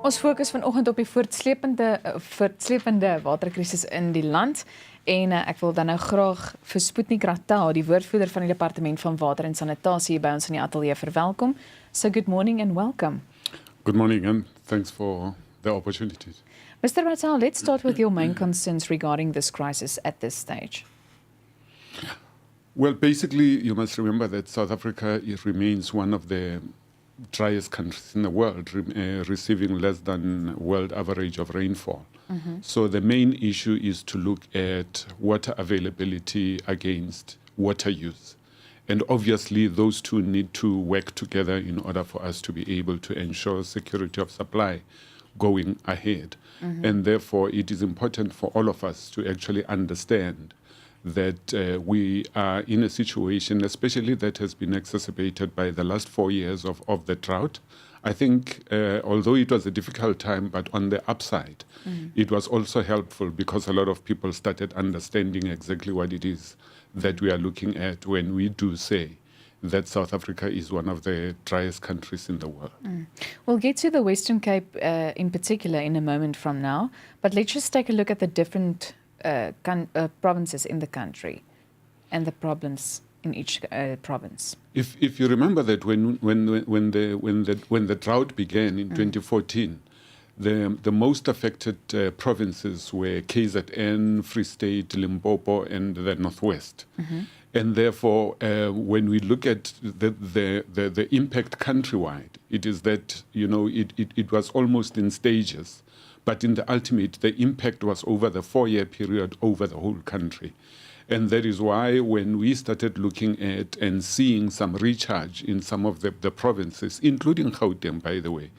Ons fokus vanoggend op die voortslepende waterkrisis in die land en ek wil dan nou graag vir Sputnik Ratau, die woordvoerder van die Departement van Water en Sanitasie by ons in die ateljee verwelkom. So good morning and welcome. Good morning and thanks for the opportunity. Mr. Ratau, let's start with your main concerns regarding this crisis at this stage. Well, basically, you must remember that South Africa remains one of the driest countries in the world, receiving less than world average of rainfall. So the main issue is to look at water availability against water use. And obviously, those two need to work together in order for us to be able to ensure security of supply going ahead. And therefore, it is important for all of us to actually understand that we are in a situation, especially that has been exacerbated by the last 4 years of the drought. I think, although it was a difficult time, but on the upside, it was also helpful because a lot of people started understanding exactly what it is that we are looking at when we do say that South Africa is one of the driest countries in the world. We'll get to the Western Cape in particular in a moment from now, but let's just take a look at the different provinces in the country and the problems in each province. If you remember that when the drought began in 2014, the most affected provinces were KZN, Free State, Limpopo, and the Northwest. And therefore, when we look at the impact countrywide, it is that it was almost in stages. But in the ultimate, the impact was over the 4-year period over the whole country. And that is why when we started looking at and seeing some recharge in some of the provinces, including Gauteng, by the way,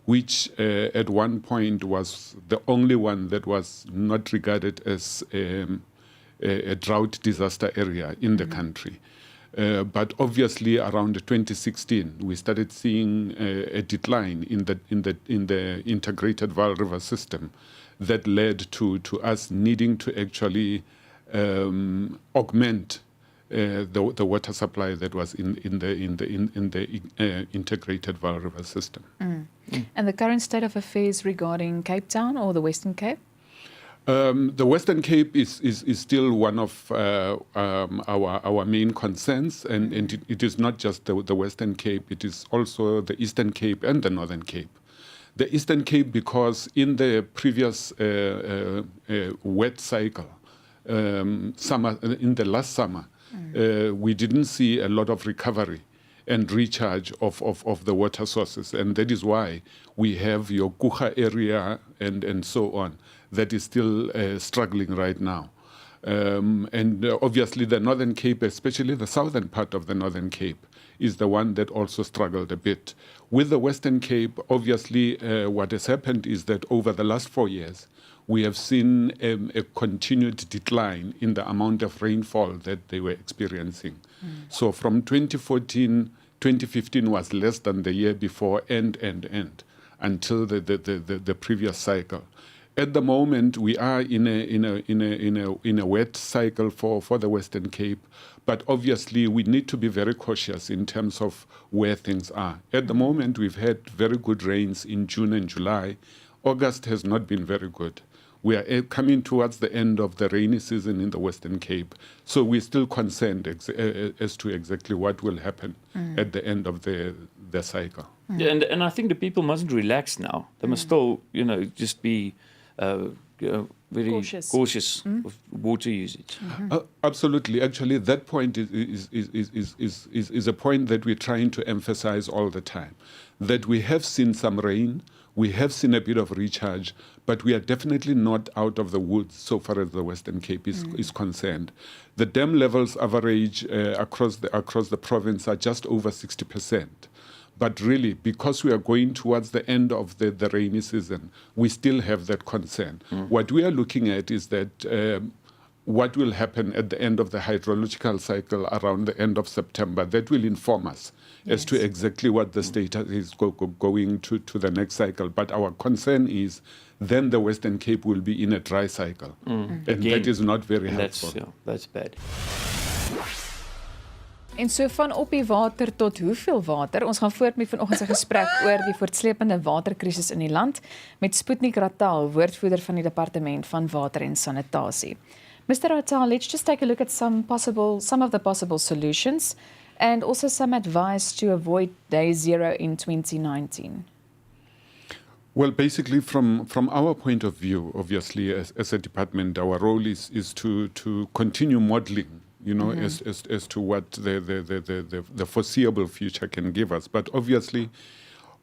which at one point was the only one that was not regarded as a drought disaster area in the country. But obviously, around 2016, we started seeing a decline in the integrated Vaal River system that led to us needing to actually augment the water supply that was in the integrated Vaal River system. And the current state of affairs regarding Cape Town or the Western Cape? The Western Cape is still one of our main concerns, and it is not just the Western Cape, it is also the Eastern Cape and the Northern Cape. The Eastern Cape, because in the previous wet cycle, in the last summer, we didn't see a lot of recovery and recharge of the water sources, and that is why we have your Kucha area and so on that is still struggling right now. And obviously the Northern Cape, especially the southern part of the Northern Cape, is the one that also struggled a bit. With the Western Cape, obviously what has happened is that over the last 4 years, we have seen a continued decline in the amount of rainfall that they were experiencing. So from 2014, 2015 was less than the year before, and until the previous cycle. At the moment, we are in a wet cycle for the Western Cape, but obviously we need to be very cautious in terms of where things are. At the moment, we've had very good rains in June and July. August has not been very good. We are coming towards the end of the rainy season in the Western Cape, so we're still concerned as to exactly what will happen at the end of the cycle. Yeah, and I think the people mustn't relax now. They must still, just be very cautious of water usage. Absolutely. Actually, that point is a point that we're trying to emphasize all the time. That we have seen some rain, we have seen a bit of recharge, but we are definitely not out of the woods so far as the Western Cape is concerned. The dam levels average across the province are just over 60%. But really, because we are going towards the end of the rainy season, we still have that concern. What we are looking at is that what will happen at the end of the hydrological cycle around the end of September, that will inform us as to exactly what the status is going to the next cycle. But our concern is then the Western Cape will be in a dry cycle. And Again, that is not very helpful. That's bad. En so van op die water tot hoeveel water? Ons gaan voort met vanoggend se gesprek oor die voortsleepende waterkrisis in die land met Sputnik Ratau, woordvoerder van die Departement van Water en Sanitasie. Mr. Ratau, let's just take a look at some of the possible solutions and also some advice to avoid day zero in 2019. Well, basically, from our point of view, obviously, as a department, our role is to continue modeling, as to what the foreseeable future can give us. But obviously,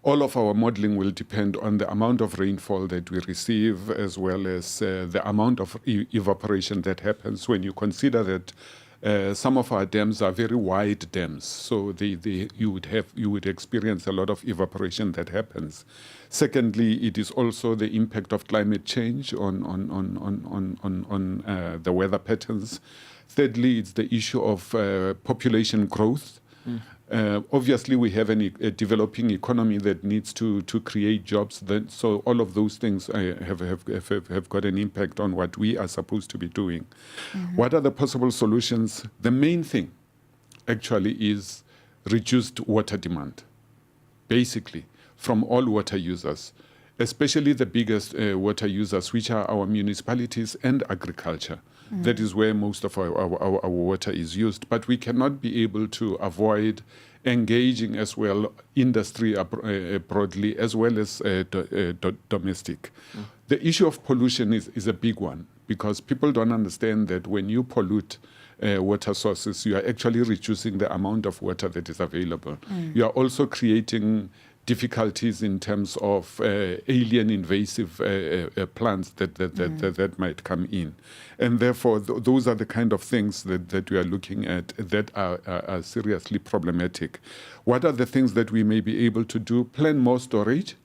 all of our modeling will depend on the amount of rainfall that we receive, as well as the amount of evaporation that happens when you consider that some of our dams are very wide dams, so you would experience a lot of evaporation that happens. Secondly, it is also the impact of climate change on the weather patterns. Thirdly, it's the issue of population growth. Obviously, we have a developing economy that needs to create jobs. So all of those things have got an impact on what we are supposed to be doing. What are the possible solutions? The main thing, actually, is reduced water demand, basically, from all water users, especially the biggest water users, which are our municipalities and agriculture. That is where most of our water is used. But we cannot be able to avoid engaging as well industry broadly as well as domestic. The issue of pollution is a big one, because people don't understand that when you pollute water sources, you are actually reducing the amount of water that is available. You are also creating difficulties in terms of alien invasive plants that might come in. And therefore, those are the kind of things that we are looking at that are seriously problematic. What are the things that we may be able to do? Plan more storage.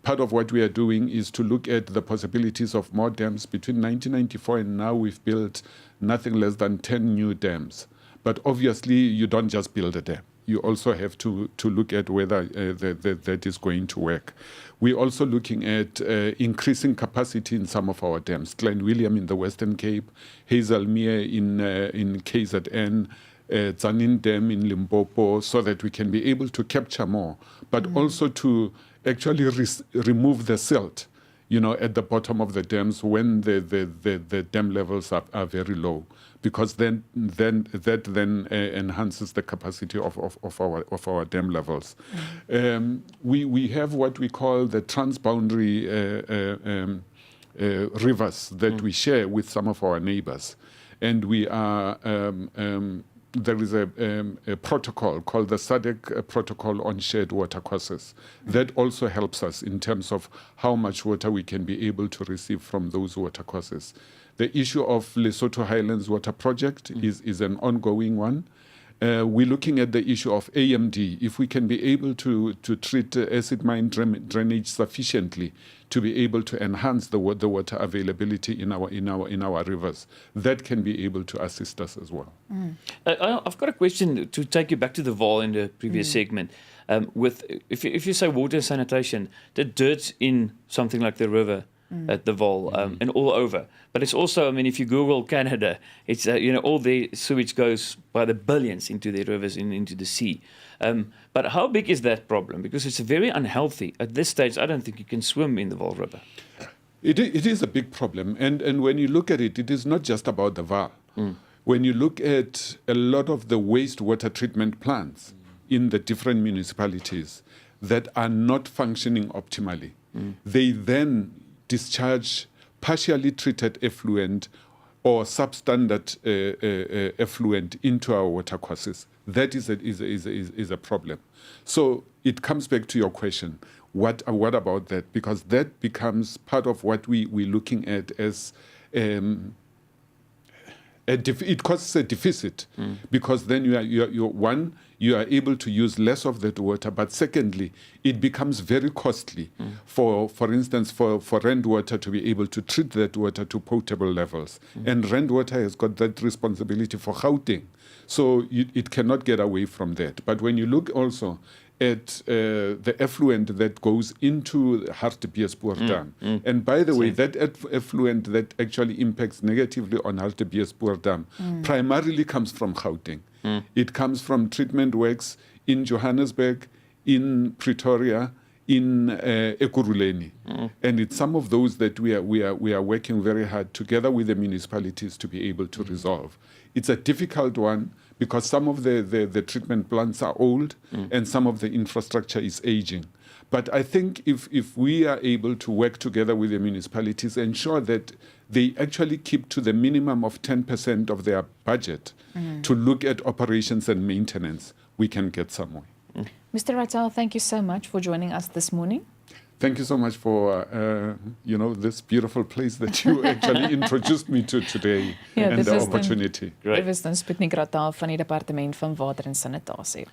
Part of what we are doing is to look at the possibilities of more dams. Between 1994 and now, we've built nothing less than 10 new dams. But obviously, you don't just build a dam. You also have to look at whether that is going to work. We're also looking at increasing capacity in some of our dams. Glen William in the Western Cape, Hazelmere in KZN, Tsanin Dam in Limpopo, so that we can be able to capture more, but also to actually remove the silt, at the bottom of the dams when the dam levels are very low, because then enhances the capacity of our dam levels. We have what we call the transboundary rivers that we share with some of our neighbors, and we are there is a protocol called the SADC Protocol on Shared Water Courses that also helps us in terms of how much water we can be able to receive from those water courses. The issue of Lesotho Highlands Water Project is an ongoing one. We're looking at the issue of AMD, if we can be able to treat acid mine drainage sufficiently to be able to enhance the water availability in our rivers, that can be able to assist us as well. I've got a question to take you back to the Vaal in the previous segment. If you say water and sanitation, the dirt's in something like the river at the Vaal and all over. But it's also, if you Google Canada, it's all the sewage goes by the billions into the rivers and into the sea. But how big is that problem? Because it's very unhealthy. At this stage, I don't think you can swim in the Vaal River. It is a big problem. And when you look at it, it is not just about the Vaal. When you look at a lot of the wastewater treatment plants in the different municipalities that are not functioning optimally, they then discharge partially treated effluent or substandard effluent into our water courses. That is a problem. So it comes back to your question, what about that? Because that becomes part of what we're looking at as it causes a deficit, because then you are able to use less of that water, but secondly, it becomes very costly for instance, for Rand Water to be able to treat that water to potable levels. And Rand Water has got that responsibility for Gauteng. So it cannot get away from that. But when you look also at the effluent that goes into Hartbeespoort Dam. And by the way, that effluent that actually impacts negatively on Hartbeespoort Dam primarily comes from Gauteng. It comes from treatment works in Johannesburg, in Pretoria, in Ekurhuleni. And it's some of those that we are working very hard together with the municipalities to be able to resolve. It's a difficult one because some of the treatment plants are old and some of the infrastructure is aging. But I think if we are able to work together with the municipalities, ensure that they actually keep to the minimum of 10% of their budget to look at operations and maintenance, we can get somewhere. Mr. Ratau, thank you so much for joining us this morning. Thank you so much for this beautiful place that you actually introduced me to today and the opportunity. Dit was dan Sputnik Ratau van die Departement van Water en Sanitasie.